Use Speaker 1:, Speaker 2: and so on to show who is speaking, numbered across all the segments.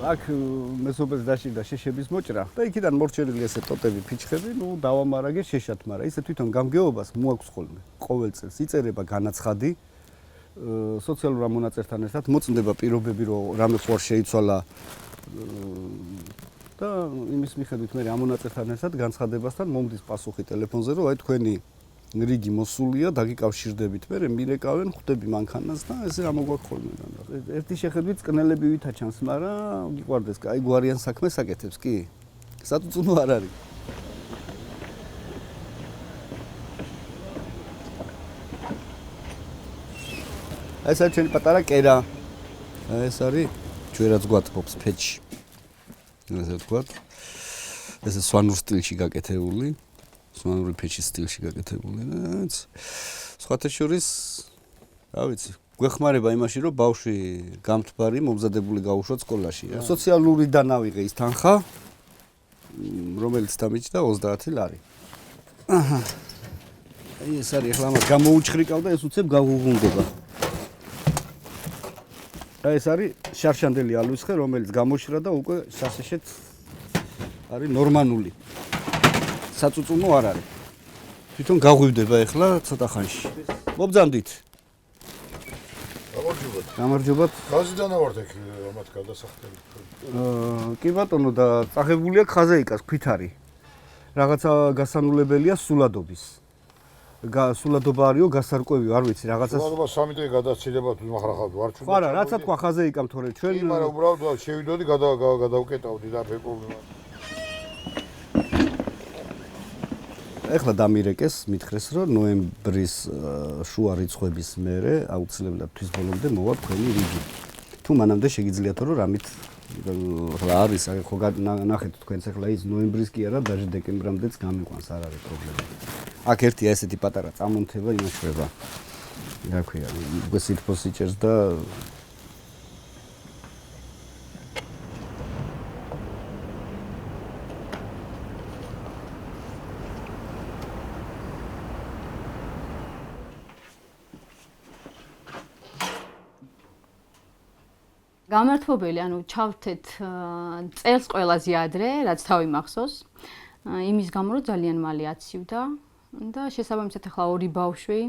Speaker 1: აქ მეზობელს დაშირდა შეშების მოჭრა და იქიდან მორჩენილი ესე ტოტები ფიჩხები, დავამარაგე შეშად, მაგრამ ისე თვითონ გამგეობას მოაქვს ხოლმე. ყოველ წელს იწერება განაცხადი სოციალურ მონაწერთან ერთად, მოწმდება პირობები, რომ რამე ხوار შეიცვალა და იმის მიხედვით მე ამ მონაწერთან ერთად განცხადებასთან მომდის პასუხი ტელეფონზე, რომ აი თქვენი რიგი მოსულია, დაგიკავშირდებით, მე მირეკავენ, ხვდები მანქანას და ესე რა მოგვაქვს ხოლმე. ერთი შეხედვით წკნელები ვითაჩანს, მაგრამ გიყვარდეს, აი გვარიან საქმეს აკეთებს, კი? საწუწუნო არ არის. ეს არის ჩვენი პატარა კერა. ეს არის ჩვენ რაც გვატყობს ფეჩი. ესე ვთქვათ. ეს სვანურ სტილში გაკეთებული. სვანური ფეჩის სტილში გაკეთებული და სხვათა შორის, რა ვიცი, გვეხმარება იმაში, რომ ბავშვი გამთბარი, მომზადებული გაუშვოთ სკოლაში. სოციალურიდან ავიღე ის თანხა, რომელიც დამიჯდა 30 ლარი. აჰა. ეს არის ახლა ამას გამოუჩხრიკავ და ეს უცებ გაგუღუნდება. ეს არის შარშანდელი ალვისხე, რომელიც გამოშრა და უკვე სასეშეთ არის ნორმალური. საწუწუნო არ არის. თვითონ გაღვივდება ახლა ცოტა ხანში. მობძანდით.
Speaker 2: გამარჯობათ.
Speaker 1: გამარჯობათ.
Speaker 2: ხაზიდან ვართ ეგ ამათ გადასახდებით.
Speaker 1: კი ბატონო და წაღებული აქვს ხაზეიკას ქვით არის. რაღაცა გასანულებელია სულადობის. სულადობა არისო გასარკვევი, არ ვიცი, რაღაცა
Speaker 2: სულადობა 3 დღე გადაცილება თუ მახრახავთ ვარ ჩვენ.
Speaker 1: ხო არა, რაცა თქვა ხაზეიკამ თორე ჩვენ.
Speaker 2: კი, მაგრამ უბრალოდ შევიდოდი გადავკეტავდი და პრობლემა.
Speaker 1: ეხლა დამირეკეს, მითხრეს, რომ ნოემბრის შუა რიცხვების მერე აუცილებლად თვის ბოლომდე მოვა თქვენი რიგი. თუ მანამდე შეგიძლიათ რომ რამით რა არის, ხო ნახეთ თქვენს ეხლა ის ნოემბრის კი არა, даже დეკემბრამდეც გამიყვანს, არ არის პრობლემა. აქ ერთია ესეთი პატარა წამონთება იმაშვება. რა ქვია, უკვე სითბოს იჭერს და
Speaker 3: გამართობელი, ანუ ჩავთეთ წელს ყველაზე ადრე, რაც თავი მახსოვს. იმის გამო რომ ძალიან მალე აცივდა და შესაბამისად ახლა 2 ბავშვი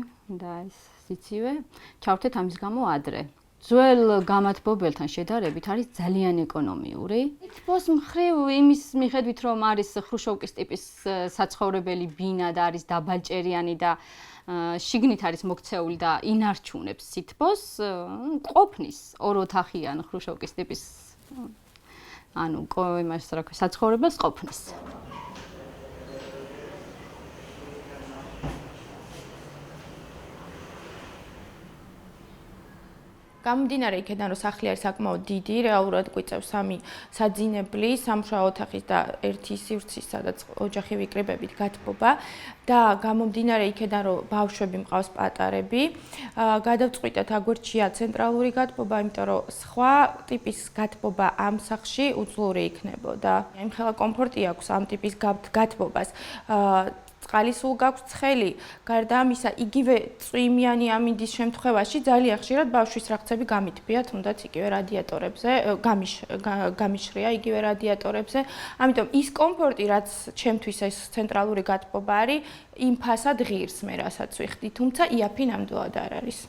Speaker 3: და ეს სიცივე ჩავთეთ ამის გამო ადრე. ძველ გამათბობელთან შედარებით არის ძალიან ეკონომიური. თითქოს მხრივ იმის მიხედვით რომ არის ხრუშოვკის ტიპის საცხოვრებელი ბინა და არის დაბალჭერიანი და შიგნით არის მოქცეული და ინარჩუნებს სითბოს, ყოფნის 2 ოთახიან ხრუშოვკის ტიპის ანუ იმას რა ქვია, საცხოვრებელს ყოფნის.
Speaker 4: გამომდინარე იქიდან რომ სახლი არის საკმაოდ დიდი, რეალურად გვიწევს 3 საძინებლი, 3 მშრალ ოთახის და 1 სივრცის, სადაც ოჯახი ვიკრიბებით გათბობა და გამომდინარე იქიდან რომ ბავშვები მყავს პატარები, გადავწყვიტეთ აგვერჩია ცენტრალური გათბობა, იმიტომ რომ სხვა ტიპის გათბობა ამ სახლში უძლური იქნებოდა. იმხელა კომფორტი აქვს ამ ტიპის გათბობას. წყალი სულ გაქვს ცხელი, გარდა ამისა, იგივე წვიმიანი ამინდის შემთხვევაში ძალიან ხშირად ბავშვის რაღწები გამიტბია, თუნდაც იგივე რადიატორებზე, გამიშრია იგივე რადიატორებზე. ამიტომ ის კომფორტი, რაც ჩემთვის ეს ცენტრალური გათბობა არის, იმ ფასად ღირს მე რასაც ვიხდი, თუმცა იაფი ნამდვილად არ არის.